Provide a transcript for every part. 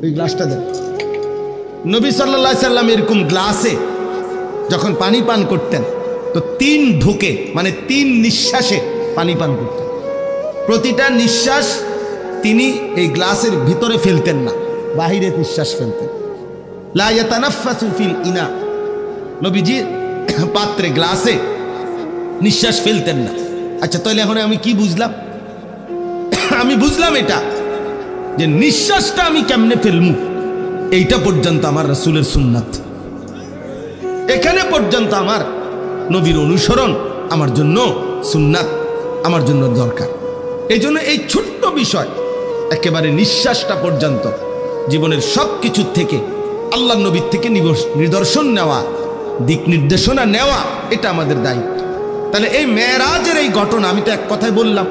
ওই গ্লাসটা দেন। নবী সাল্লাল্লাহু আলাইহি সাল্লাম এরকম গ্লাসে যখন পানি পান করতেন তো 3 ঢোকে মানে 3 নিঃশ্বাসে পানি পান করতেন। প্রতিটা নিঃশ্বাস তিনি এই গ্লাসের ভিতরে ফেলতেন না, বাহিরে নিঃশ্বাস ফেলতেন। লা ইয়াতানাফাসু ফিল ইনা, নবীজি পাত্রে গ্লাসে নিঃশ্বাস ফেলতেন না। আচ্ছা তাহলে এখন আমি কি বুঝলাম? আমি বুঝলাম এটা যে নিঃশ্বাসটা আমি কেমনে ফেলমু এইটা পর্যন্ত আমার রাসূলের সুন্নাত, এখানে পর্যন্ত আমার নবীর অনুসরণ আমার জন্য সুন্নাত, আমার জন্য দরকার। এই জন্য এই ছোট্ট বিষয় একেবারে নিঃশ্বাসটা পর্যন্ত জীবনের সব কিছুর থেকে আল্লাহ নবীর থেকে নিদর্শন নেওয়া, দিক নির্দেশনা নেওয়া, এটা আমাদের দায়িত্ব। তাহলে এই মেরাজের এই ঘটনা আমি তো এক কথায় বললাম,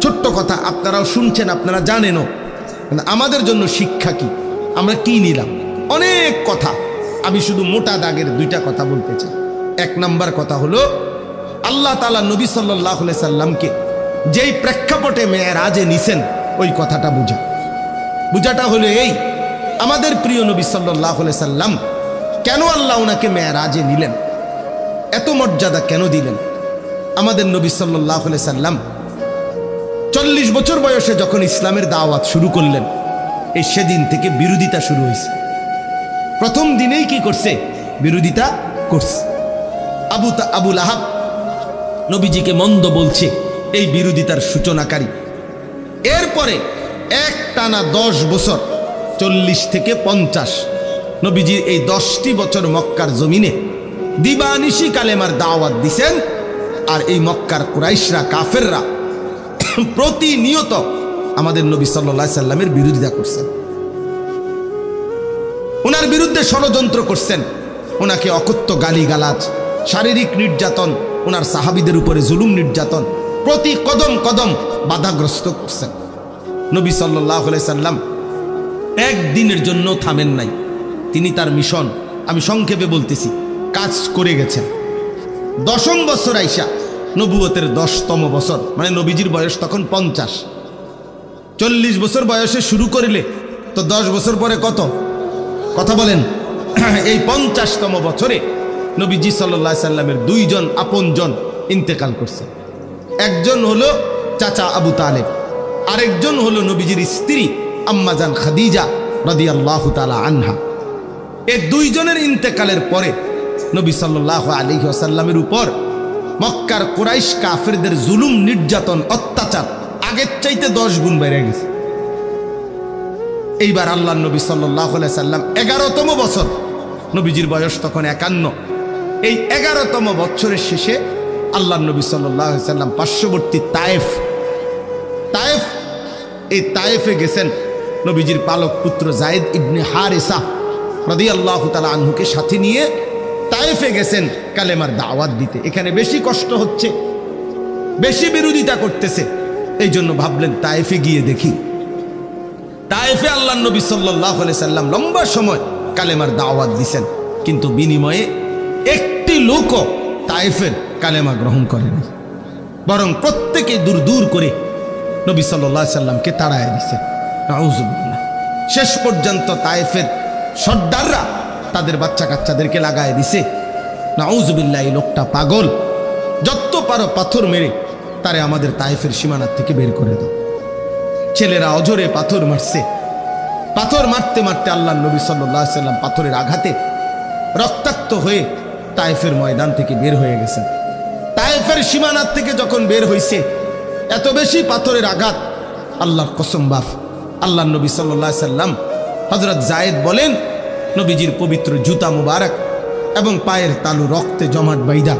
ছোট্ট কথা, আপনারাও শুনছেন, আপনারা জানেনও, আমাদের জন্য শিক্ষা কি, আমরা কি নিলাম? অনেক কথা, আমি শুধু মোটা দাগের 2টা কথা বলতে চাই। 1 নম্বর কথা হলো আল্লাহ তাআলা নবী সাল্লাল্লাহু আলাইহি সাল্লামকে যেই প্রেক্ষাপটে মেরাজে নিছেন ওই কথাটা বুঝাটা হলো এই, আমাদের প্রিয় নবী সাল্লাল্লাহু আলাইহি সাল্লাম কেন আল্লাহ ওনাকে মেরাজে নিলেন, এত মর্যাদা কেন দিলেন? আমাদের নবী সাল্লাল্লাহু আলাইহি সাল্লাম 40 বছর বয়সে যখন ইসলামের দাওয়াত শুরু করলেন, এই সেদিন থেকে বিরোধিতা শুরু হয়েছে। প্রথম দিনেই কি করছে? বিরোধিতা করছে। আবু লাহাব নবীজিকে মন্দ বলছে, এই বিরোধিতার সূচনাকারী। এরপরে একটানা 10 বছর 40 থেকে 50 নবীজির এই 10টি বছর মক্কার জমিনে দিবানিশি কালেমার দাওয়াত দিছেন। আর এই মক্কার কুরাইশরা, কাফেররা প্রতিনিয়ত আমাদের নবী সাল্লাল্লাহু আলাইহি সাল্লামের বিরোধিতা করছেন, ওনার বিরুদ্ধে ষড়যন্ত্র করছেন, ওনাকে অকথ্য গালিগালাজ, শারীরিক নির্যাতন, ওনার সাহাবীদের উপরে জুলুম নির্যাতন প্রতি কদম কদম বাধাগ্রস্ত করছেন। নবী সাল্লাল্লাহু আলাইহি সাল্লাম একদিনের জন্য থামেন নাই। তিনি তার মিশন, আমি সংক্ষেপে বলতেছি, কাজ করে গেছেন। 10ম বছর আইসা নবুয়তের 10তম বছর, মানে নবীজির বয়স তখন 50। 40 বছর বয়সে শুরু করলে তো 10 বছর পরে কত? কথা বলেন। এই 50তম বছরে নবীজি সাল্লাল্লাহু আলাইহি সাল্লামের 2 জন আপনজন ইন্তেকাল করছে। একজন হলো চাচা আবু তালেব, আরেকজন হলো নবীজির স্ত্রী আম্মাজান খাদিজা রাদিয়াল্লাহু তাআলা আনহা। এই 2 জনের ইন্তেকালের পরে নবী সাল্লাল্লাহু আলাইহি ওয়াসাল্লামের উপর মক্কার কুরাইশ কাফেরদের জুলুম, নির্যাতন, অত্যাচার আগের চাইতে 10 গুণ বেড়ে গেছে। এইবার আল্লাহর নবী সাল্লাল্লাহু আলাইহি সাল্লাম 11তম বছর, নবীজির বয়স তখন 51। এই 11তম বছরের শেষে আল্লাহর নবী সাল্লাল্লাহু আলাইহি সাল্লাম পার্শ্ববর্তী তায়েফ, এই তায়েফে গেছেন নবীজির পালক পুত্র যায়েদ ইবনে হারিসা রাদিয়াল্লাহু তাআলা আনহুকে সাথে নিয়ে তায়েফে গেছেন কালেমার দাওয়াত দিতে। এখানে বেশি কষ্ট হচ্ছে, বেশি বিরোধিতা করতেছে, এই জন্য ভাবলেন তায়েফে গিয়ে দেখি। তায়েফে আল্লাহর নবী সাল্লাল্লাহু আলাইহি সাল্লাম লম্বা সময় কালেমার দাওয়াত দিছেন, কিন্তু বিনিময়ে একটি লোকও তায়েফের কালেমা গ্রহণ করেনি, বরং প্রত্যেকে দূর দূর করে নবী সাল্লাল্লাহু আলাইহি সাল্লামকে তাড়ায় দিছে। নাউজুবিল্লাহ। শেষ পর্যন্ত তায়েফের সর্দাররা তাদের বাচ্চা কাচ্চাদেরকে লাগায় দিছে। নাউজুবিল্লাহ, এই লোকটা পাগল, যত পারো পাথর মেরে তারে আমাদের তায়েফের সীমানার থেকে বের করে দাও। ছেলেরা অজরে পাথর মারছে, পাথর মারতে মারতে আল্লাহর নবী সাল্লাল্লাহু আলাইহি সাল্লাম পাথরের আঘাতে রক্তাক্ত হয়ে তায়েফের ময়দান থেকে বের হয়ে গেছেন। তায়েফের সীমানার থেকে যখন বের হইছে, এত বেশি পাথরের আঘাত, আল্লাহর কসম বাফ, আল্লাহর নবী সাল্লাল্লাহু আলাইহি সাল্লাম হযরত যায়েদ বলেন, নবীজির পবিত্র জুতা মুবারক এবং পায়ের তালু রক্তে জমাট বাইদা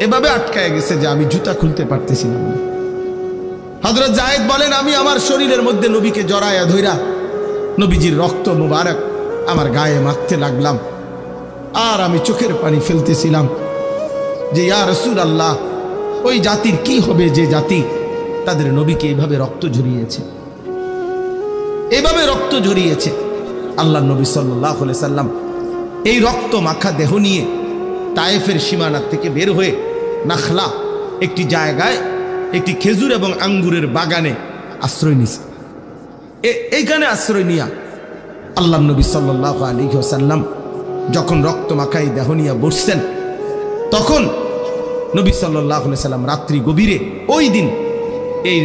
এভাবে আটকায় গেছে যে আমি জুতা খুলতে পারতেছি না। হযরত যায়েদ বলেন, আমি আমার শরীরের মধ্যে নবীকে জড়ায়া ধইরা নবীজির রক্ত মুবারক আমার গায়ে মাখতে লাগলাম, আর আমি চোখের পানি ফেলতেছিলাম যে ইয়া রাসূলুল্লাহ, ওই জাতির কি হবে যে জাতি তাদের নবীকে এইভাবে রক্ত ঝরিয়েছে, এইভাবে রক্ত ঝরিয়েছে। আল্লাহ নবী সাল্লাল্লাহু আলাইহি সাল্লাম এই রক্ত মাখা দেহ নিয়ে তায়েফের সীমানা থেকে বের হয়ে নাখলা একটি জায়গায়, একটি খেজুর এবং আঙ্গুরের বাগানে আশ্রয় নিছে। এইখানে আশ্রয় নিয়া আল্লাহ নবী সাল্লাল্লাহু আলাইহি ওয়াসাল্লাম যখন রক্ত মাখাই দেহ নিয়ে বসছেন, তখন নবী সাল্লাল্লাহু আলাইহি ওয়াসাল্লাম রাত্রি গভীরে ওই দিন এই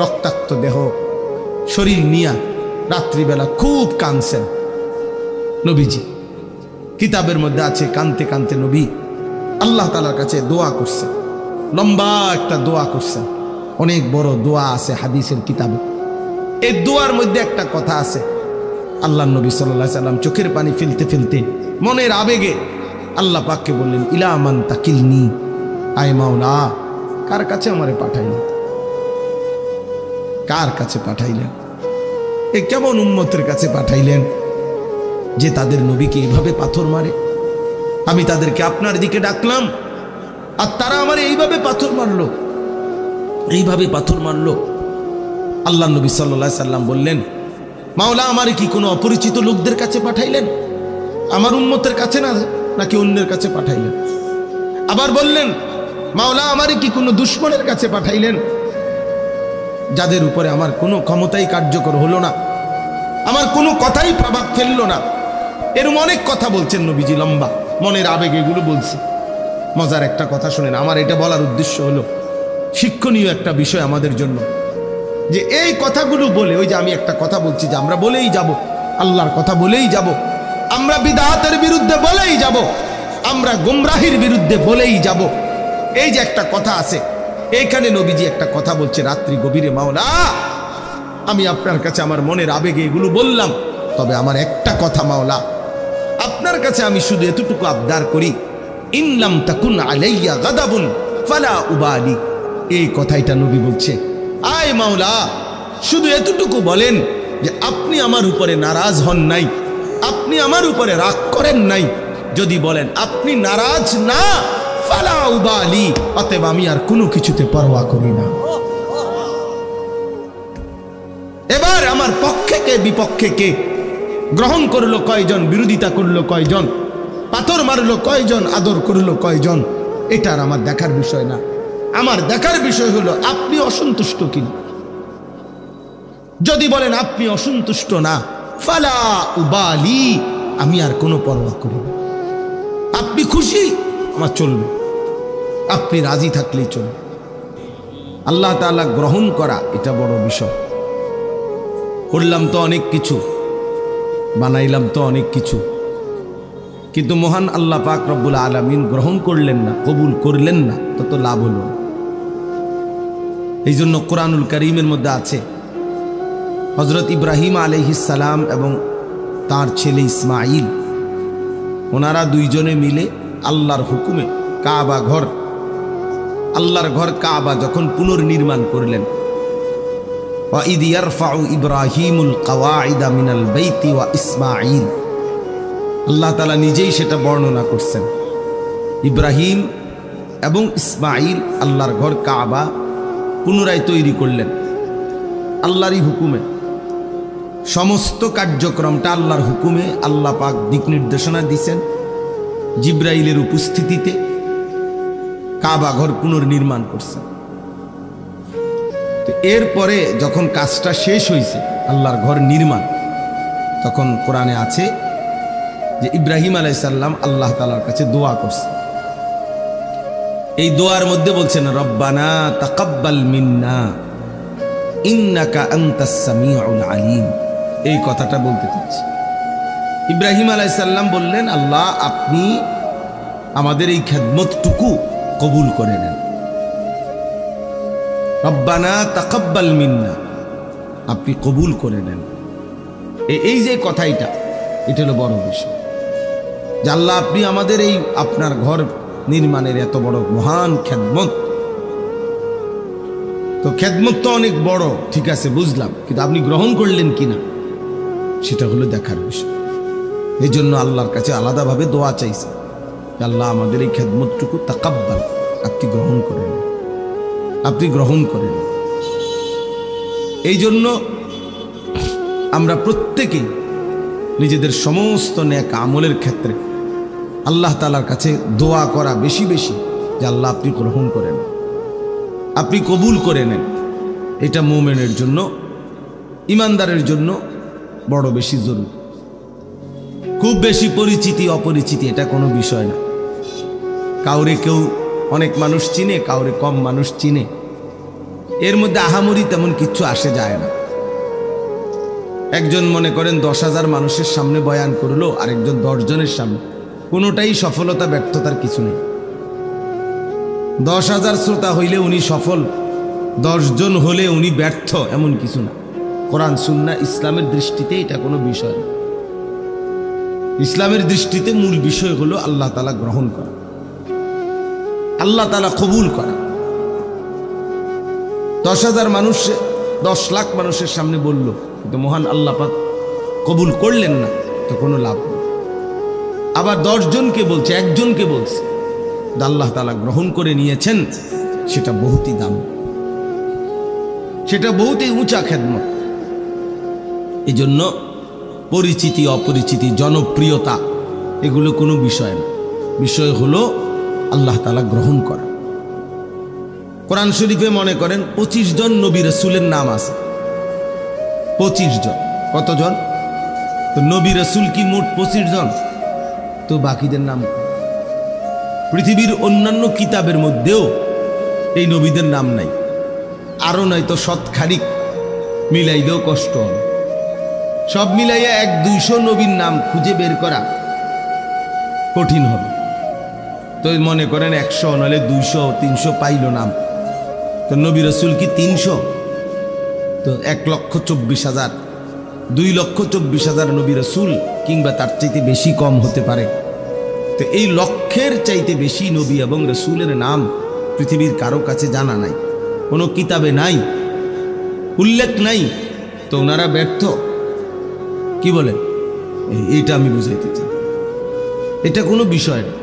রক্তাক্ত দেহ শরীর নিয়ে রাত্রিবেলা খুব কাঁদছেন নবীজি। কিতাবের মধ্যে আছে কাঁদতে কাঁদতে নবী আল্লাহ তাআলার কাছে দোয়া করছেন, লম্বা একটা দোয়া করছেন। অনেক বড় দোয়া আছে হাদিসের কিতাবে। এই দোয়ার মধ্যে একটা কথা আছে, আল্লাহ নবী সাল্লাল্লাহু আলাইহি সাল্লাম চোখের পানি ফেলতে ফেলতে মনের আবেগে আল্লাহ পাককে বললেন, ইলা মান তাকিলনি, আয় মাওলা কার কাছে আমারে পাঠাইলেন, কার কাছে পাঠাইলেন? এ কেমন উম্মতের কাছে পাঠাইলেন যে তাদের নবীকে এইভাবে পাথর মারে? আমি তাদেরকে আপনার দিকে ডাকলাম আর তারা আমার এইভাবে পাথর মারলো, এইভাবে পাথর মারলো। আল্লাহ নবী সাল্লাল্লাহু আলাইহি সাল্লাম বললেন, মাওলা আমারে কি কোনো অপরিচিত লোকদের কাছে পাঠাইলেন? আমার উম্মতের কাছে না, নাকি অন্যের কাছে পাঠাইলেন? আবার বললেন, মাওলা আমারে কি কোনো দুশমনের কাছে পাঠাইলেন, যাদের উপরে আমার কোনো ক্ষমতাই কার্যকর হলো না, আমার কোনো কথাই প্রভাব ফেললো না? এরকম অনেক কথা বলছেন নবীজি, লম্বা মনের আবেগ এগুলো বলছে। মজার একটা কথা শুনেন, আমার এটা বলার উদ্দেশ্য হলো শিক্ষণীয় একটা বিষয় আমাদের জন্য, যে এই কথাগুলো বলে, ওই যে আমি একটা কথা বলছি যে আমরা বলেই যাব, আল্লাহর কথা বলেই যাব, আমরা বিদআতের বিরুদ্ধে বলেই যাব, আমরা গুমরাহির বিরুদ্ধে বলেই যাব। এই যে একটা কথা আছে, এইখানে নবীজি একটা কথা বলছে রাত্রি গভীরে, মাওলা আমি আপনার কাছে আমার মনের আবেগে এগুলো বললাম, তবে আমার একটা কথা মাওলা, আপনার কাছে আমি শুধু এতটুকু আবদার করি, ইনলাম তাকুন আলাইয়া গাদাবুন ফালা উবালি। এই কথাইটা নবী বলছে, আয় মাওলা শুধু এতটুকু বলেন যে আপনি আমার উপরে নারাজ হন নাই, আপনি আমার উপরে রাগ করেন নাই। যদি বলেন আপনি নারাজ না, ফালা উবালি, অতএব আমি আর কোনো কিছুতে পরোয়া করি না। এবার আমার পক্ষে কে বিপক্ষে কে, গ্রহণ করলো কয়জন, বিরোধিতা করলো কয়জন, পাথর মারলো কয়জন, আদর করলো কয়জন, এটা আর আমার দেখার বিষয় না। আমার দেখার বিষয় হলো আপনি অসন্তুষ্ট কিনা। যদি বলেন আপনি অসন্তুষ্ট না, ফালা উবালি, আমি আর কোনো পরোয়া করি না। আপনি খুশি, আমার চলবে, আপনি রাজি থাকলেই চলবে। আল্লাহ তাআলা গ্রহণ করা এটা বড় বিষয়। করলাম তো অনেক কিছু, বানাইলাম তো অনেক কিছু, কিন্তু মহান আল্লাহ পাক রব্বুল আলামিন গ্রহণ করলেন না, কবুল করলেন না, তত লাভ হলো না। এই জন্য কোরআনুল কারীমের মধ্যে আছে, হযরত ইব্রাহিম আলাইহিস সালাম এবং তার ছেলে ইসমাঈল, ওনারা দুইজনে মিলে আল্লাহর হুকুমে কাবা ঘর, আল্লাহর ঘর কাবা যখন পুনর্নির্মাণ করলেন, وَإِذْ يَرْفَعُ إِبْرَاهِيمُ الْقَوَاعِدَ مِنَ الْبَيْتِ وَإِسْمَاعِيلُ, আল্লাহ তাআলা নিজেই সেটা বর্ণনা করছেন। ইব্রাহিম এবং ইসমাঈল আল্লাহর ঘর কাবা পুনরায় তৈরি করলেন আল্লাহরই হুকুমে। সমস্ত কার্যক্রমটা আল্লাহর হুকুমে, আল্লাহ পাক দিক নির্দেশনা দিয়েছেন। জিব্রাইলের উপস্থিতিতে কাবা ঘর পুনর্নির্মাণ করছেন। তো এরপরে যখন কাজটা শেষ হয়েছে, আল্লাহর ঘর নির্মাণ, তখন কোরআনে আছে যে ইব্রাহিম আলাইহিস সালাম আল্লাহ তাআলার কাছে দোয়া করছে। এই দোয়ার মধ্যে বলছেন, রব্বানা তাকাব্বাল মিন্না ইন্নাকা আনতাস সামিউল আলিম। এই কথাটা বলতে চাচ্ছি। ইব্রাহিম আলাইহিস সালাম বললেন, আল্লাহ আপনি আমাদের এই খেদমতটুকু কবুল করে নেন। রব্বানা তাকাব্বাল মিন্না, আপনি কবুল করে নেন। এই যে কথাইটা, এটা হলো বড় বিষয়, যে আল্লাহ আপনি আমাদের এই আপনার ঘর নির্মাণের এত বড় মহান খেদমত। তো খেদমত তো অনেক বড়, ঠিক আছে বুঝলাম, কিন্তু আপনি গ্রহণ করলেন কিনা সেটা হলো দেখার বিষয়। এই জন্য আল্লাহর কাছে আলাদাভাবে দোয়া চাইছে, আল্লাহ আমাদের এই খেদমতটুকু তাকাব্বাল, আপনি গ্রহণ করেন, আপনি গ্রহণ করেন। এই জন্য আমরা প্রত্যেকেই নিজেদের সমস্ত নেক আমলের ক্ষেত্রে আল্লাহ তাআলার কাছে দোয়া করা বেশি বেশি, যে আল্লাহ আপনি গ্রহণ করেন, আপনি কবুল করে নেন। এটা মুমিনের জন্য, ইমানদারের জন্য বড় বেশি জরুরি। খুব বেশি পরিচিতি অপরিচিতি এটা কোনো বিষয় না। কাউরে কেউ অনেক মানুষ চিনে, কাউরে কম মানুষ চিনে, এর মধ্যে আহামরি তেমন কিচ্ছু আসে যায় না। একজন মনে করেন 10,000 মানুষের সামনে বয়ান করলো, আরেকজন 10 জনের সামনে, কোনোটাই সফলতা ব্যর্থতার কিছু নেই। 10,000 শ্রোতা হইলে উনি সফল, 10 জন হলে উনি ব্যর্থ, এমন কিছু না। কোরআন সুন্নাহ ইসলামের দৃষ্টিতে এটা কোনো বিষয় না। ইসলামের দৃষ্টিতে মূল বিষয় হলো আল্লাহ তাআলা গ্রহণ করা, আল্লাহ তাআলা কবুল করা। 10,000 মানুষ 10 লাখ মানুষের সামনে বলল, কিন্তু মহান আল্লাহ পাক কবুল করলেন না, তো কোনো লাভ নেই। আবার 10 জনকে বলছে, একজনকে বলছে, আল্লাহ তাআলা গ্রহণ করে নিয়েছেন, সেটা বহুতই দাম, সেটা বহুতই উঁচা খেদমত। এই জন্য পরিচিতি অপরিচিতি জনপ্রিয়তা এগুলো কোনো বিষয় না, বিষয় হলো আল্লাহ তাআলা গ্রহণ করা। কোরআন শরীফে মনে করেন 25 জন নবী রাসূলের নাম আছে, 25 জন। কতজন? তো নবী রাসূল কি মোট 25 জন? তো বাকিদের নাম? পৃথিবীর অন্যান্য কিতাবের মধ্যেও এই নবীদের নাম নাই, আরো নাই তো শতখানিক মিলাইলেও কষ্ট হবে। সব মিলাইয়া 100-200 নবীর নাম খুঁজে বের করা কঠিন হবে। তো মনে করেন 100 নাহলে 200-300 পাইল নাম, তো নবী রাসূল কি 300? তো 1,24,000, 2,24,000 নবী রাসূল, কিংবা তার চাইতে বেশি কম হতে পারে। তো এই লক্ষের চাইতে বেশি নবী এবং রাসূলের নাম পৃথিবীর কারো কাছে জানা নাই, কোনো কিতাবে নাই, উল্লেখ নাই। তো ওনারা ব্যর্থ, কি বলেন? এইটা আমি বুঝাইতে চাই, এটা কোনো বিষয় না।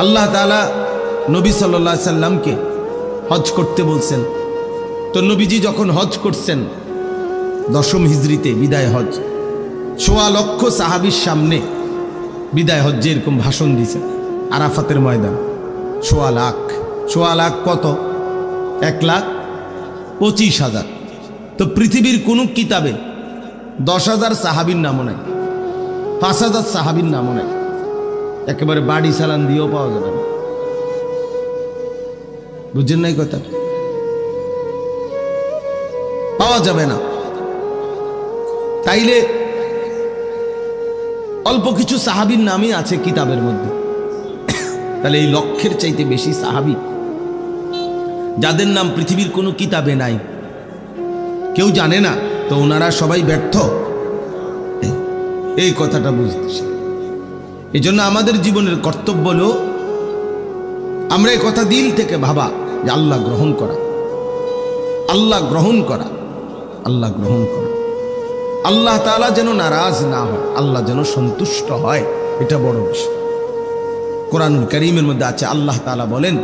আল্লাহ তাআলা নবী সাল্লাল্লাহু আলাইহি সাল্লামকে হজ করতে বলছেন। তো নবীজি যখন হজ করছেন 10ম হিজরিতে বিদায় হজ, 1.25 লক্ষ সাহাবীর সামনে বিদায় হজ্জে এরকম ভাষণ দিয়েছেন আরাফাতের ময়দান। 1.25 লাখ কত? 1,25,000। তো পৃথিবীর কোন কিতাবে 10,000 সাহাবীর নামও নাই, 5,000 সাহাবীর নামও নাই, একেবারে বাড়ি চালান দিয়েও পাওয়া যাবে না। বুঝছেন নাই কথা? পাওয়া যাবে না। তাইলে অল্প কিছু সাহাবীর নামই আছে কিতাবের মধ্যে, তাহলে এই লক্ষের চাইতে বেশি সাহাবী যাদের নাম পৃথিবীর কোনো কিতাবে নাই, কেউ জানে না, তো ওনারা সবাই ব্যর্থ, এই কথাটা বুঝতেছে। এই জন্য আমাদের জীবনের কর্তব্য হলো আমরা এই কথা দিল থেকে ভাবা যে আল্লাহ গ্রহণ করা, আল্লাহ গ্রহণ করা, আল্লাহ গ্রহণ করা। আল্লাহ তাআলা যেন নারাজ না হয়, আল্লাহ যেন সন্তুষ্ট হয়, এটা বড় বিষয়। কোরআনুল কারীমের মধ্যে আছে, আল্লাহ তাআলা বলেন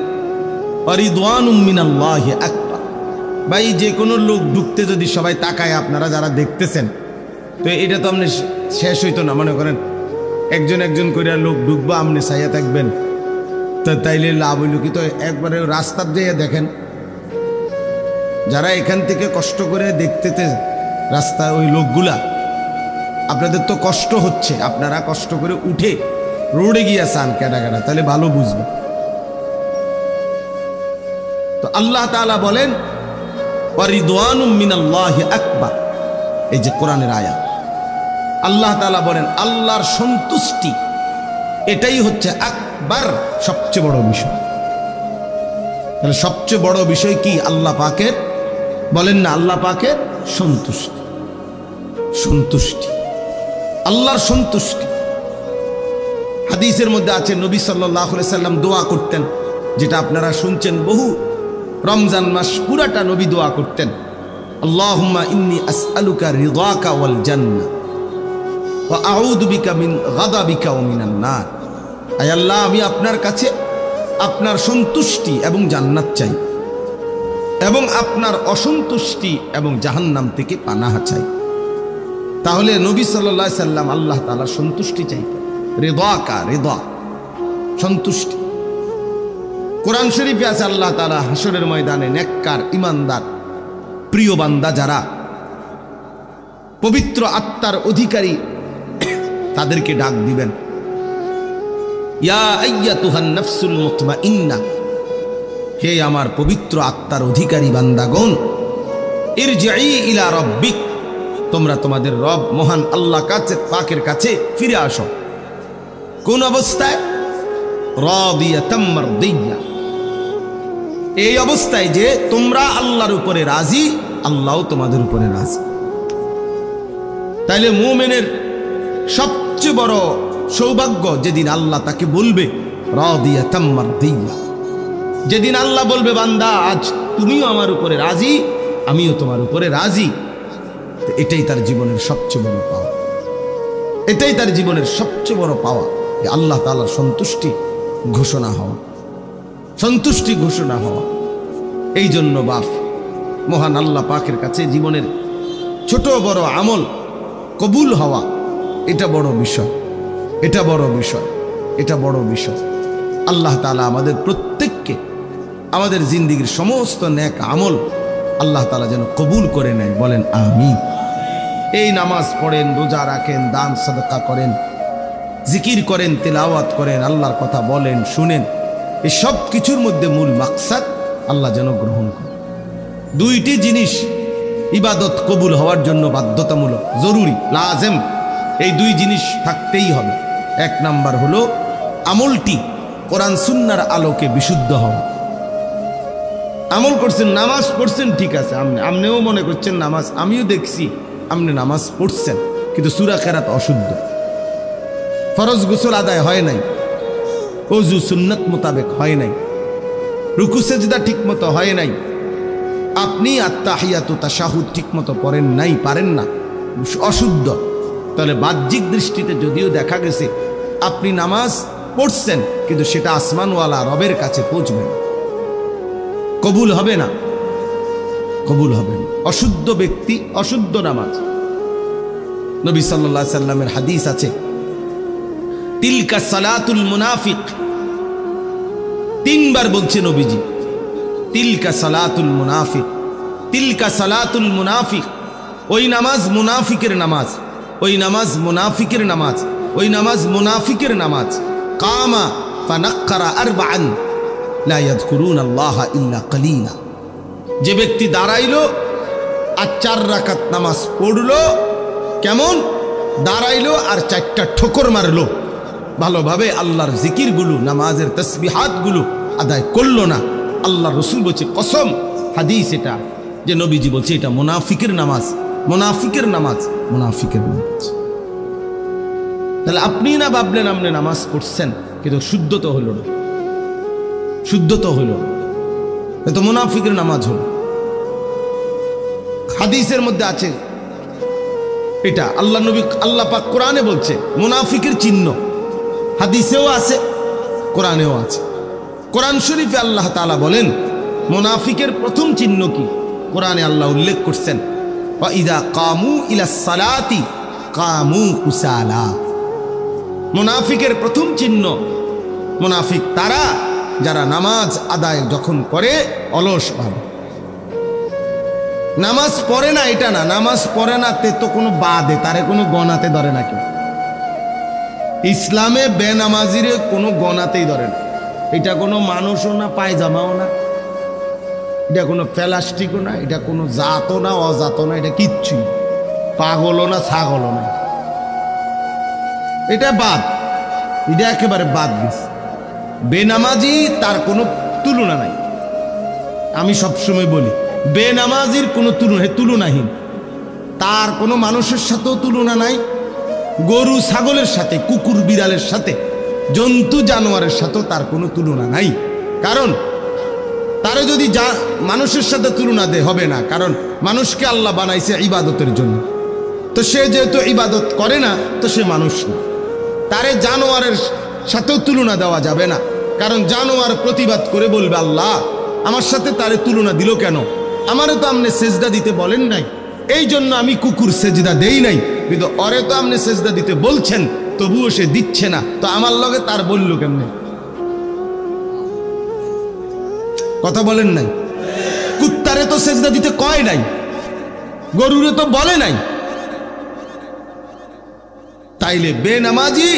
ওয়ারিদওয়ানুম মিনাল্লাহি আকবার। ভাই, যে কোনো লোক ঢুকতে যদি সবাই তাকায়, আপনারা যারা দেখতেছেন, তো এটা তো আপনি শেষ হইতো না। মনে করেন একজন একজন করে লোক ঢুকবো, আপনি চাইয়া থাকবেন, তো তাইলে লাভ হইল কি? তো একবারে রাস্তার যেয়ে দেখেন, যারা এখান থেকে কষ্ট করে দেখতেতে রাস্তা, ওই লোকগুলা, আপনাদের তো কষ্ট হচ্ছে, আপনারা কষ্ট করে উঠে রোডে গিয়া চান কেডা কেডা, তাহলে ভালো বুঝবে। তো আল্লাহ তাআলা বলেন ওয়ারিদওয়ানুম মিনাল্লাহি আকবার, এই যে কোরআনের আয়াত, আল্লাহ তাআলা বলেন আল্লাহর সন্তুষ্টি এটাই হচ্ছে আকবার, সবচেয়ে বড় বিষয়। তাহলে সবচেয়ে বড় বিষয় কি? আল্লাহ পাকের, বলেন না, আল্লাহ পাকের সন্তুষ্টি, সন্তুষ্টি, আল্লাহর সন্তুষ্টি। হাদিসের মধ্যে আছে নবী সাল্লাল্লাহু আলাইহি সাল্লাম দোয়া করতেন, যেটা আপনারা শুনছেন, বহু রমজান মাস পুরাটা নবী দোয়া করতেন, আল্লাহুম্মা ইন্নী আসআলুকা রিদাকা ওয়াল জান্নাহ ওয়া আউযু বিকা মিন গাদাবিকা ওয়া মিনান নার। আয় আল্লাহ, আমি আপনার কাছে আপনার সন্তুষ্টি এবং জান্নাত চাই, এবং আপনার অসন্তুষ্টি এবং জাহান্নাম থেকে পানাহ চাই। তাহলে নবী সাল্লাল্লাহু আলাইহি সাল্লাম আল্লাহ তাআলার সন্তুষ্টি চাইতেন, রিদাকা, রিদা, সন্তুষ্টি। কোরআন শরীফে আছে আল্লাহ তাআলা হাসরের ময়দানে নেককার, ইমানদার, প্রিয় বান্দা যারা, পবিত্র আত্মার অধিকারী তাদেরকে ডাক দিবেন, ইয়া আইয়াতুহান নাফসুল মুতমাইন্নাহ, হে আমার পবিত্র আত্মার অধিকারী বান্দাগণ, ইরজিই ইলা রাব্বিক, তোমরা তোমাদের রব মহান আল্লাহ পাকের কাছে ফিরে আসো। কোন অবস্থায়? রাদিয়াতাম মারদিয়া, এই অবস্থায় যে তোমরা আল্লাহর উপরে রাজি, আল্লাহও তোমাদের উপরে রাজি। তাইলে মুমিনের সবচেয়ে বড় সৌভাগ্য যেদিন আল্লাহ তাকে বলবে রাদিয়াতাম মারদিয়া, যেদিন আল্লাহ বলবে বান্দা আজ তুমিও আমার উপরে রাজি, আমিও তোমার উপরে রাজি। এটাই তার জীবনের সবচেয়ে বড় পাওয়া, এটাই তার জীবনের সবচেয়ে বড় পাওয়া, যে আল্লাহ তাআলার সন্তুষ্টি ঘোষণা হওয়া, সন্তুষ্টি ঘোষণা হওয়া। এই জন্য বাপ মহান আল্লাহ পাকের কাছে জীবনের ছোট বড় আমল কবুল হওয়া, এটা বড় বিষয়, এটা বড় বিষয়, এটা বড় বিষয়। আল্লাহ তাআলা আমাদের প্রত্যেককে আমাদের জিন্দেগীর সমস্ত নেক আমল আল্লাহ তাআলা যেন কবুল করে নেয়, বলেন আমিন। এই নামাজ পড়েন, রোজা রাখেন, দান সাদকা করেন, জিকির করেন, তেলাওয়াত করেন, আল্লাহর কথা বলেন, শুনেন, এই সব কিছুর মধ্যে মূল মাকসাদ আল্লাহ যেন গ্রহণ করে। দুইটি জিনিস ইবাদত কবুল হওয়ার জন্য বাধ্যতামূলক, জরুরি, লাজেম, এই দুই জিনিস থাকতেই হবে। এক নাম্বার হলো আমলটি কোরআন সুন্নাহর আলোকে বিশুদ্ধ হওয়া। আমল করছেন, নামাজ পড়ছেন, ঠিক আছে, আপনিও মনে করছেন নামাজ, আমিও দেখছি আপনি নামাজ পড়ছেন, কিন্তু সূরা কেরাত অশুদ্ধ, ফরজ গোসল আদায় হয় নাই, ওযু সুন্নাত মোতাবেক হয় নাই, রুকু সেজদা ঠিক মতো হয় নাই, আপনি আত্তাহিয়াতু তাশাহুদ ঠিক মতো পড়েন নাই, পারেন না, অশুদ্ধ। তাহলে বাহ্যিক দৃষ্টিতে যদিও দেখা গেছে আপনি নামাজ পড়ছেন, কিন্তু সেটা আসমানওয়ালা রবের কাছে পৌঁছবে না, কবুল হবে না, কবুল হবে না। অশুদ্ধ ব্যক্তি, অশুদ্ধ নামাজ। নবী সাল্লাল্লাহু আলাইহি সাল্লামের হাদিস আছে, তিলকা সালাতুল মুনাফিক, তিনবার বলছে নবীজি, তিলকা সালাতুল মুনাফিক, তিলকা সালাতুল মুনাফিক, ওই নামাজ মুনাফিকের নামাজ, ওই নামাজ মুনাফিকের নামাজ, ওই নামাজ মুনাফিকের নামাজ। কামা ফানাক্কারা আরবাআন লা ইয়াযকুরুনাল্লাহা ইল্লা কালিলা, যে ব্যক্তি দাঁড়াইলো আর 4 রাকাত নামাজ পড়লো, কেমন দাঁড়াইলো আর 4টা ঠোকর মারলো, ভালোভাবে আল্লাহর জিকিরগুলো, নামাজের তাসবিহাতগুলো আদায় করলো না, আল্লাহ রসুল বলছে, কসম, হাদিস এটা, যে নবীজি বলছে এটা মুনাফিকের নামাজ, মুনাফিকের নামাজ, মুনাফিকের নামাজ। তাহলে আপনি না ভাবলেন আপনি নামাজ পড়ছেন, কিন্তু শুদ্ধ তো হইল না, শুদ্ধ তো হইল না, তো মুনাফিকের নামাজ হলো। হাদিসের মধ্যে আছে এটা, আল্লাহ নবী, আল্লাহ পাক কোরআনে বলছে মুনাফিকের চিহ্ন, হাদিসেও আছে, কোরআনেও আছে। কোরআন শরীফে আল্লাহ তাআলা বলেন মুনাফিকের প্রথম চিহ্ন কি, কোরআনে আল্লাহ উল্লেখ করছেন, ওয়া ইযা কামু ইলাস সালাতি কামু কুসালা। মুনাফিকের প্রথম চিহ্ন, মুনাফিক তারা যারা নামাজ আদায় যখন করে অলস ভাবে, নামাজ পড়ে না, এটা না, নামাজ পড়ে না তে তো কোনো বাদে, তারে কোনো গণাতে ধরে না কেউ। ইসলামে বেনামাজিরে কোনো গণাতেই ধরে না, এটা কোনো মানুষও না, পায়জামাও না, এটা কোনো প্লাস্টিকও না, এটা কোনো জাতও না, অজাতও না, এটা কিচ্ছুই, পাগলও না, ছাগলও না, এটা বাদ, এটা একেবারে বাদ গেছে। বেনামাজি তার কোনো তুলনা নাই। আমি সবসময় বলি বেনামাজির কোনো তুলনাহীন, তার কোনো মানুষের সাথেও তুলনা নাই, গরু ছাগলের সাথে, কুকুর বিড়ালের সাথে, জন্তু জানোয়ারের সাথেও তার কোনো তুলনা নাই। কারণ তারে যদি মানুষের সাথে তুলনা দেয় হবে না, কারণ মানুষকে আল্লাহ বানাইছে ইবাদতের জন্য, তো সে যেহেতু ইবাদত করে না তো সে মানুষ না। তারে জানোয়ারের সাথেও তুলনা দেওয়া যাবে না, কারণ জানোয়ার প্রতিবাদ করে বলবে আল্লাহ আমার সাথে তারে তুলনা দিল কেন, আমারে তো আপনি সেজদা দিতে বলেন নাই, এই জন্য আমি কুকুর সেজদা দেই নাই, কিন্তু ওরে তো আপনি সেজদা দিতে বলছেন তবুও সে দিচ্ছে না, তো আমার লগে তার বলল কেমনে? কথা বলেন নাই? কুত্তারে তো সেজদা দিতে কয় নাই, গরুরে তো বলে নাই, তাই তাইলে বেনামাজি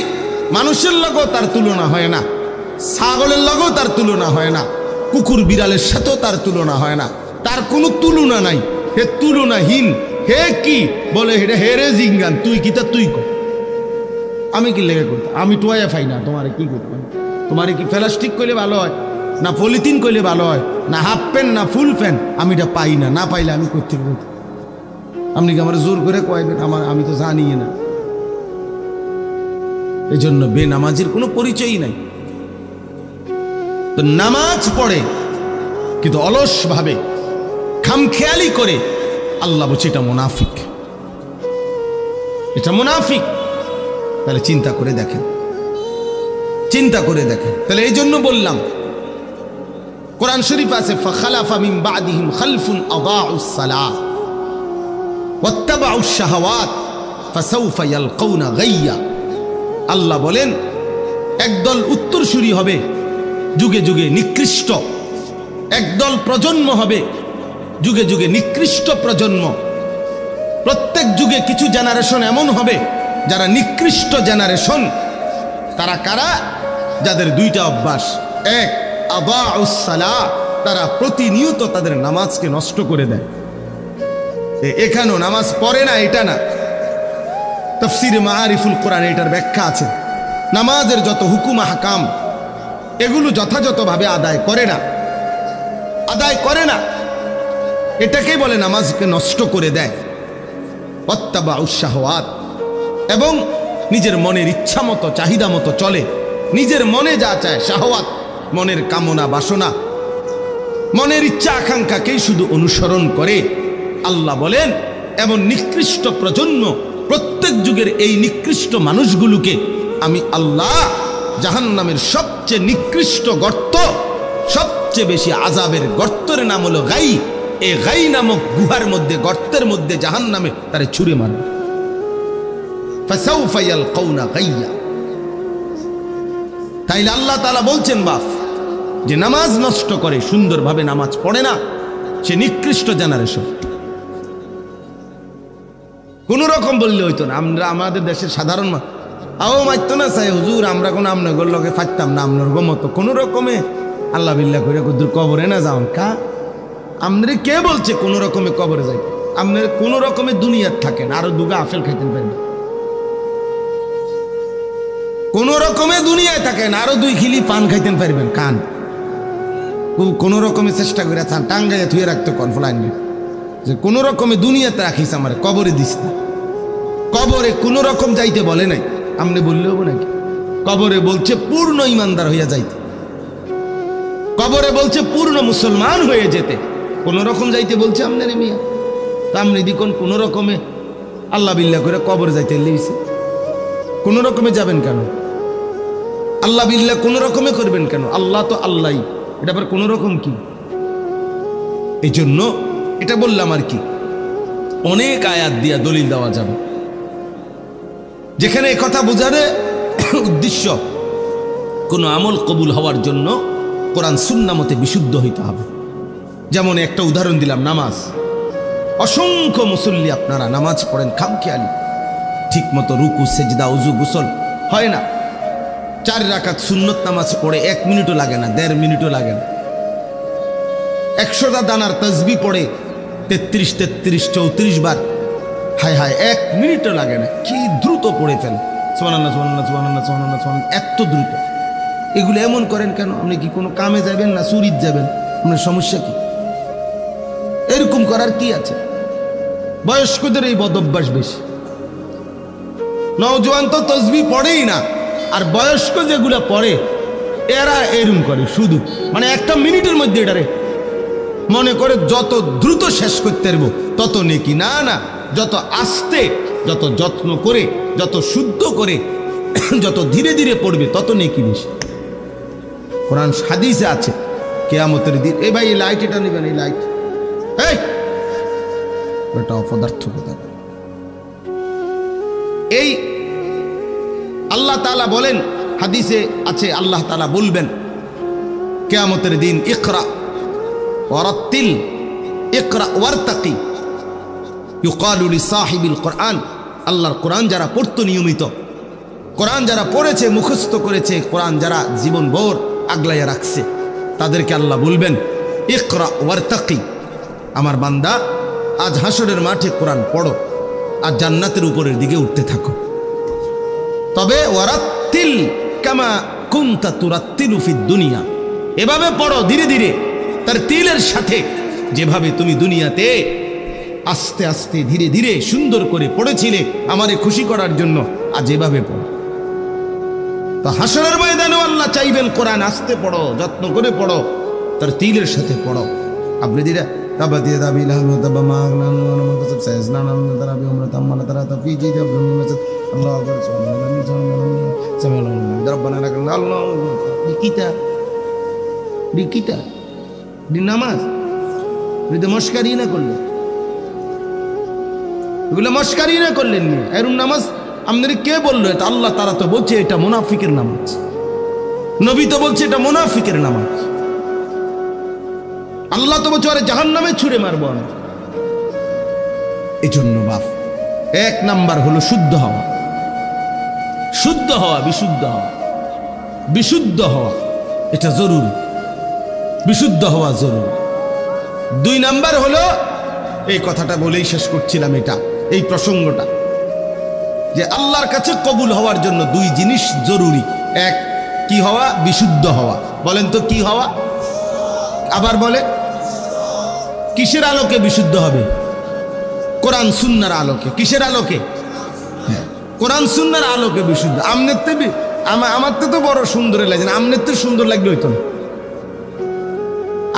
মানুষের লগেও তার তুলনা হয় না, ছাগলের লগেও তার তুলনা হয় না, কুকুর বিড়ালের সাথেও তার তুলনা হয় না, তার কোনো তুলনা নাই। হে তুলনাহীন, হে কি বলে হেরে হেরে জিঙ্গান, তুই কি তা তুই কর, আমি কি লেগে করতে, আমি টোয়া পাই না, তোমারে কি করতে, তোমারে কি প্লাস্টিক করলে ভালো হয় না পলিথিন করলে ভালো হয় না হাফ প্যান্ট না ফুল প্যান্ট, আমি এটা পাই না, না পাইলে আমি করতে পারি, আপনি কি আমার জোর করে কয়েবেন, আমি তো জানি না। এই জন্য বেনামাজির কোনো পরিচয়ই নাই। তো নামাজ পড়ে কিন্তু অলস ভাবে খামখেয়ালি করে, আল্লাহ বলছে এটা মুনাফিক, এটা মুনাফিক। তাহলে চিন্তা করে দেখেন, চিন্তা করে দেখেন। তাহলে এই জন্য বললাম, কোরআন শরীফ আছে ফাখালাফা মিন বাদিহিম খালফুন আদাউস সালাহ ওয়াত্তাবাউশ শাহাওয়াত ফাসাউফা ইয়ালকাউনা গাইয়া। আল্লাহ বলেন একদল উত্তরসূরি হবে যুগে যুগে নিকৃষ্ট, একদল প্রজন্ম হবে যুগে যুগে নিকৃষ্ট প্রজন্ম। প্রত্যেক যুগে কিছু জেনারেশন এমন হবে যারা নিকৃষ্ট জেনারেশন। তারা কারা? যাদের দুইটা অভ্যাস, এক আদাউস সালাহ, তারা প্রতিনিয়ত তাদের নামাজকে নষ্ট করে দেয়। এখানেও নামাজ পড়ে না এটা না, তাফসীরে মাআরিফুল কোরআন এটার ব্যাখ্যা আছে। নামাজের যত হুকুম আহকাম এগুলো যথাযথভাবে আদায় করে না, আদায় করে না, এটাকেই বলে নামাজকে নষ্ট করে দেয়। ওয়াত্তাবাউশ শাহাওয়াত, এবং নিজের মনের ইচ্ছা মতো চাহিদা মতো চলে, নিজের মনে যা চায়, শাহওয়াত মনের কামনা বাসনা, মনের ইচ্ছা আকাঙ্ক্ষাকেই শুধু অনুসরণ করে। আল্লাহ বলেন এমন নিকৃষ্ট প্রজন্ম, প্রত্যেক যুগের এই নিকৃষ্ট মানুষগুলোকে আমি আল্লাহ জাহান্নামের সবচেয়ে নিকৃষ্ট গর্ত, সবচেয়ে বেশি আযাবের গর্তের নাম হলো গাই, এই গাই নামক গুহার মধ্যে, গর্তের মধ্যে জাহান্নামে তারে ছুঁড়ে মারবে। ফাসাউফা ইয়ালকাউনা গাইয়া। তাইলে আল্লাহ তাআলা বলছেন বাপ যে নামাজ নষ্ট করে, সুন্দরভাবে নামাজ পড়ে না, সে নিকৃষ্ট জেনারেশন। কোন রকম বললে হইতো না, আমরা আমাদের দেশের সাধারণ আও মাইতো না চাই হুজুর, আমরা কোনো আপনার লগে ফাইতাম না, আপনার গমতো কোনো রকমে আল্লাহ বিল্লাহ করে কুদুর কবরে না যাওন কা। আপনারে কে বলছে কোন রকমে কবরে যাই? আপনার কোন রকমে দুনিয়ার থাকেন, আরো দুগা আপেল খাইতেন পারেন, কোন রকমে দুনিয়ায় থাকেন, আরো 2 খিলি পান খাইতেন পারবেন। কান কোন রকমে চেষ্টা করে টাঙ্গাইয়া থুয়ে রাখতে কনফলাইন যে কোন রকমে দুনিয়াতে রাখিস, আমার কবরে দিস না। কবরে কোন রকম যাইতে বলে নাই, আপনি বললে হবো নাকি? কবরে বলছে পূর্ণ ইমানদার হইয়া যাইতে, কবরে বলছে পূর্ণ মুসলমান হয়ে যেতে, কোন রকম যাইতে বলছে আপনার মিয়া। তা আপনি দেখুন কোন রকমে আল্লাহ বিল্লাহ করে কবরে যাইতে লেগেছে, কোন রকমে যাবেন কেন? আল্লাহ বিল্লাহ কোন রকমে করবেন কেন? আল্লাহ তো আল্লাহই, এটা আবার কোন রকম কি? এই জন্য এটা বললাম আর কি, অনেক আয়াত দিয়া দলিল দেওয়া যাবে, যেখানে এই কথা বোঝারে উদ্দেশ্য কোন আমল কবুল হওয়ার জন্য কোরআন সুন্নাহ মতে বিশুদ্ধ হইতে হবে। যেমন একটা উদাহরণ দিলাম, নামাজ। অসংখ্য মুসল্লি আপনারা নামাজ পড়েন খামখেয়ালি, ঠিক মতো রুকু সেজদা উজু গোসল হয় না। 4 রাকাত সুন্নত নামাজ পড়ে 1 মিনিটও লাগে না, 1.5 মিনিটও লাগে না। 100টা দানার তাসবিহ পড়ে 33 33 34 বার, হায় হায় 1 মিনিটও লাগে না। কি দ্রুত পড়ে ফেল, সুবহানাল্লাহ সুবহানাল্লাহ সুবহানাল্লাহ সুবহানাল্লাহ সুবহানাল্লাহ, এত দ্রুত। এগুলো এমন করেন কেন? আপনি কি কোনো কামে যাবেন না চুরিত যাবেন? আপনার সমস্যা কি? এরকম করার কি আছে? বয়স্কদের এই বদভ্যাস বেশি, নওজোয়ান তো তাসবিহ পড়েই না, আর বয়স্ক যেগুলো পড়ে এরা এরকম করে শুধু, মানে 1টা মিনিটের মধ্যে এটারে মনে করে যত দ্রুত শেষ করতে পারবো তত নেকি। না না, যত আস্তে, যত যত্ন করে, যত শুদ্ধ করে, যত ধীরে ধীরে পড়বে তত নেকি বেশি। কোরআন হাদিসে আছে কিয়ামতের দিন, এই ভাই এই লাইট এটা নেবেন, এই লাইট, এই এটা অপদার্থ কথা। এই আল্লাহ তাআলা বলেন, হাদিসে আছে আল্লাহ তাআলা বলবেন কিয়ামতের দিন, ইকরা ওয়ারাত্তিল ইকরা ওয়ারতাকি ইউকালু লিসাহিবিল কোরআন। আল্লাহর কোরআন যারা পড়তো নিয়মিত, কোরআন যারা পড়েছে, মুখস্থ করেছে, কোরআন যারা জীবনভর আগলাইয়া রাখছে, তাদেরকে আল্লাহ বলবেন ইকরা ওয়ারতাকি, আমার বান্দা আজ হাসরের মাঠে কোরআন পড়ো আর জান্নাতের উপরের দিকে উঠতে থাকো। তবে ওয়ারাত্তিল কামা কুনতা তুরাত্তিলু ফিদ দুনিয়া, এভাবে পড়ো ধীরে ধীরে, তার তিলের সাথে, যেভাবে তুমি দুনিয়াতে আস্তে আস্তে ধীরে ধীরে সুন্দর করে পড়েছিলে আমারে খুশি করার জন্য, আজ এভাবে পড়ো। তো হাসরের ময়দানেও আল্লাহ চাইবেন কোরআন আস্তে পড়ো, যত্ন করে পড়ো, তার তিলের সাথে পড়ো। আপনি দিরা তাবা দিয়ে দাবি লাহু তাবা মাগনা ওয়া মাকাসাব সাইজনা নাম তারাবি উমরা তাম্মালা তারা তাফি জি জাবরুন মাসাদ আল্লাহু আকবার সুবহানাল্লাহ রব্বানা লাকাল আল্লাহু কিতা কিতা দি নামাজ যদি মস্কারি না করলেন, এগুলো মস্কারি না করলেন নি এরকম নামাজ আপনার কে বললো? এটা আল্লাহ তারা তো বলছে এটা মুনাফিকের নামাজ, নবী তো বলছে এটা মুনাফিকের নামাজ, আল্লাহ তো বলছে আরে জাহান্নামে ছুঁড়ে মারবো আমি। এই জন্য বাপ এক নাম্বার হলো শুদ্ধ হওয়া, শুদ্ধ হওয়া, বিশুদ্ধ হওয়া, বিশুদ্ধ হওয়া এটা জরুরি, বিশুদ্ধ হওয়া জরুরি। দুই নাম্বার হলো, এই কথাটা বলেই শেষ করছিলাম, এটা এই প্রসঙ্গটা যে আল্লাহর কাছে কবুল হওয়ার জন্য দুই জিনিস জরুরি। এক কি হওয়া? বিশুদ্ধ হওয়া। বলেন তো কি হওয়া? আবার বলে কিসের আলোকে বিশুদ্ধ হবে? কোরআন সুন্নাহর আলোকে। কিসের আলোকে? কোরআন সুন্নাহর আলোকে বিশুদ্ধ। আমনের তো আমার তো বড় সুন্দর লাগে না, আমনের তো সুন্দর লাগলে হইতো না,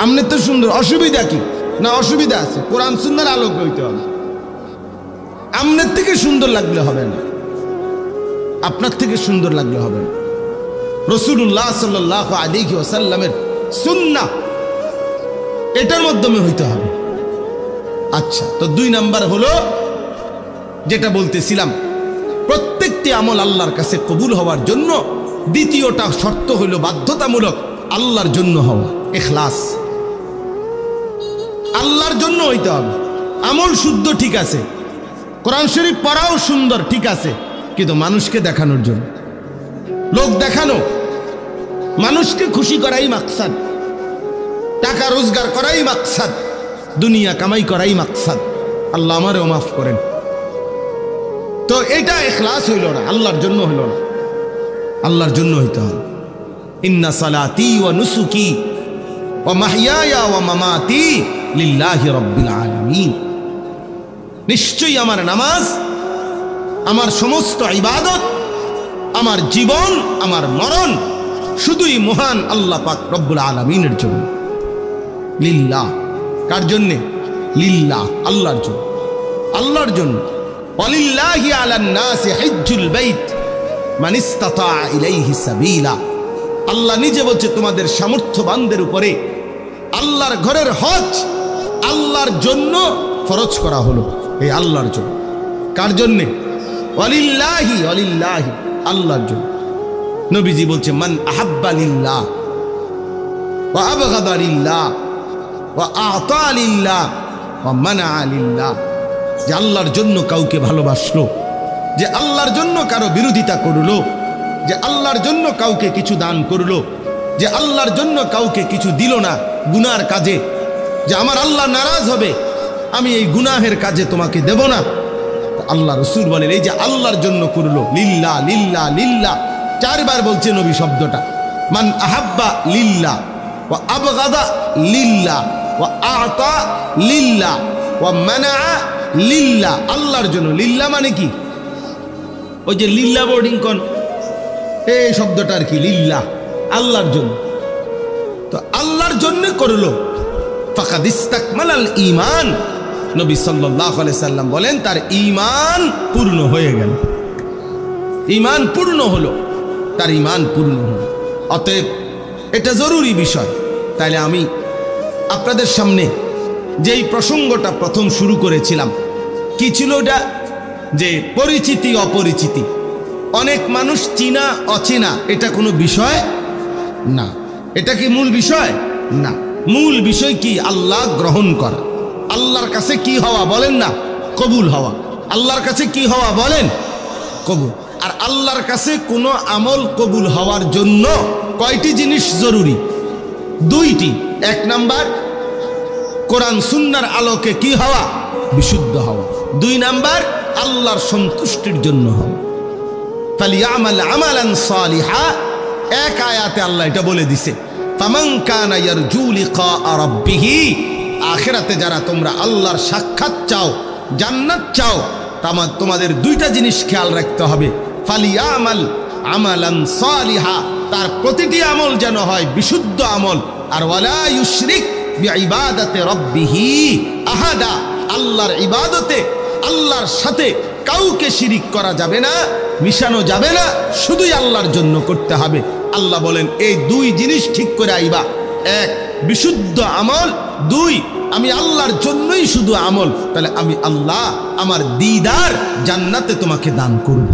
আমনের তো সুন্দর, অসুবিধা কি? না অসুবিধা আছে, কোরআন সুন্নাহর আলোকে হইতে হবে। আমনের থেকে সুন্দর লাগলে হবে না, আপনার থেকে সুন্দর লাগলে হবে না। রাসূলুল্লাহ সাল্লাল্লাহু আলাইহি ওয়াসাল্লামের সুন্নাহ এটার মাধ্যমে হইতে হবে। আচ্ছা, তো দুই নাম্বার হলো যেটা বলতেছিলাম, প্রত্যেকটি আমল আল্লাহর কাছে কবুল হওয়ার জন্য দ্বিতীয়টা শর্ত হইল বাধ্যতামূলক আল্লাহর জন্য হওয়া, ইখলাস। আল্লাহর জন্য হইতে হবে। আমল শুদ্ধ ঠিক আছে, কোরআন শরীফ পড়াও সুন্দর ঠিক আছে, কিন্তু মানুষকে দেখানোর জন্য, লোক দেখানো, মানুষকে খুশি করাই মাকসাদ, টাকা রোজগার করাই মাকসাদ, দুনিয়া কামাই করাই মাকসাদ। আল্লাহ আমারও মাফ করেন। তো এটা ইখলাস হইল না, আল্লাহর জন্য হইল না, আল্লাহর জন্য হইতে হবে। ইন্না সালাতি ওয়া নুসুকি ওয়া মাহইয়ায়া ওয়া মামাতি লিল্লাহি রাব্বিল আলামিন, নিশ্চয়ই আমার নামাজ, আমার সমস্ত ইবাদত, আমার জীবন, আমার মরণ শুধুই মহান আল্লাহ পাক রব্বুল আলামিনের জন্য। লিল্লাহ, কার জন্যে? লিল্লাহ, আল্লাহর জন্য, আল্লাহর জন্য। ওয়ালিল্লাহি আলান নাসি হিজ্জুল বাইত মান ইসতাতা ইলাইহি সাবিলা, আল্লাহ নিজে বলছে তোমাদের সামর্থ্যবানদের উপরে আল্লাহর ঘরের হজ আল্লাহর জন্য ফরজ করা হলো, এই আল্লাহর জন্য। কার জন্যে? ওয়ালিল্লাহি, ওয়ালিল্লাহি, আল্লাহর জন্য। নবীজি বলছে মান আহাব্বা লিল্লাহ ওয়া আবগাদা লিল্লাহ ওয়া আ'তা লিল্লাহ ওয়া মানাআ লিল্লাহ, যে আল্লাহর জন্য কাউকে ভালোবাসলো, যে আল্লাহর জন্য কারো বিরোধিতা করলো, যে আল্লাহর জন্য কাউকে কিছু দান করলো, যে আল্লাহর জন্য কাউকে কিছু দিল না গুনার কাজে, যে আমার আল্লাহ নারাজ হবে, আমি এই গুনাহের কাজে তোমাকে দেব না। আল্লাহ রাসূল বলেন এই যে আল্লাহর জন্য করলো, লিল্লাহ লিল্লাহ লিল্লাহ, চারবার বলছে নবী শব্দটা। মান আহাব্বা লিল্লাহ ওয়া আবগাদা লিল্লাহ ওয়া আ'তা লিল্লাহ ওয়া মানাআ লিল্লাহ, আল্লাহর জন্য। লিল্লাহ মানে কি? ওই যে লিল্লাহ বোর্ডিং কোন এই শব্দটা আর কি, লিল্লাহ, আল্লাহর জন্য। তো আল্লাহর জন্য করলো, ফাকাদ ইস্তাকমালাল ঈমান, নবী সাল্লাল্লাহু আলাইহি সাল্লাম বলেন তার ঈমান পূর্ণ হয়ে গেল, ঈমান পূর্ণ হলো, তার ঈমান পূর্ণ হলো। অতএব এটা জরুরি বিষয়। তাইলে আমি আপনাদের সামনে যেই প্রসঙ্গটা প্রথম শুরু করেছিলাম, কি ছিল ওটা? যে পরিচিতি অপরিচিতি, অনেক মানুষ চিনা অচেনা, এটা কোনো বিষয় না। এটা কি মূল বিষয়? না। মূল বিষয় কি? আল্লাহ গ্রহণ করা, আল্লাহর কাছে কি হওয়া বলেন না? কবুল হওয়া। আল্লাহর কাছে কি হওয়া বলেন? কবুল। আর আল্লাহর কাছে কোনো আমল কবুল হওয়ার জন্য কয়টি জিনিস জরুরি? দুইটি। এক নাম্বার, কোরআন সুন্নাহর আলোকে কি হওয়া? বিশুদ্ধ হওয়া। দুই নাম্বার, আল্লাহর সন্তুষ্টির জন্য হওয়া। ফালিয়ামাল আমালান সালিহা, এক আয়াতে আল্লাহ এটা বলে দিছে, ফামান কানা ইয়ারজু লিকা রাব্বিহি, আখিরাতে যারা তোমরা আল্লাহর সাক্ষাৎ চাও, জান্নাত চাও, তোমাদের দুইটা জিনিস খেয়াল রাখতে হবে। ফালিয়ামাল আমালান সালিহা, তার প্রতিটি আমল যেন হয় বিশুদ্ধ আমল। আর ওয়ালা ইউশরিক বিইবাদাতি রাব্বিহি আহাদা, আল্লাহর ইবাদতে আল্লাহর সাথে কাউকে শিরিক করা যাবে না, মিশানো যাবে না, শুধুই আল্লাহর জন্য করতে হবে। আল্লাহ বলেন এই দুই জিনিস ঠিক করে আইবা। এক, বিশুদ্ধ আমল। দুই, আমি আল্লাহর জন্যই শুধু আমল। তাহলে আমি আল্লাহ আমার দিদার জান্নাতে তোমাকে দান করব।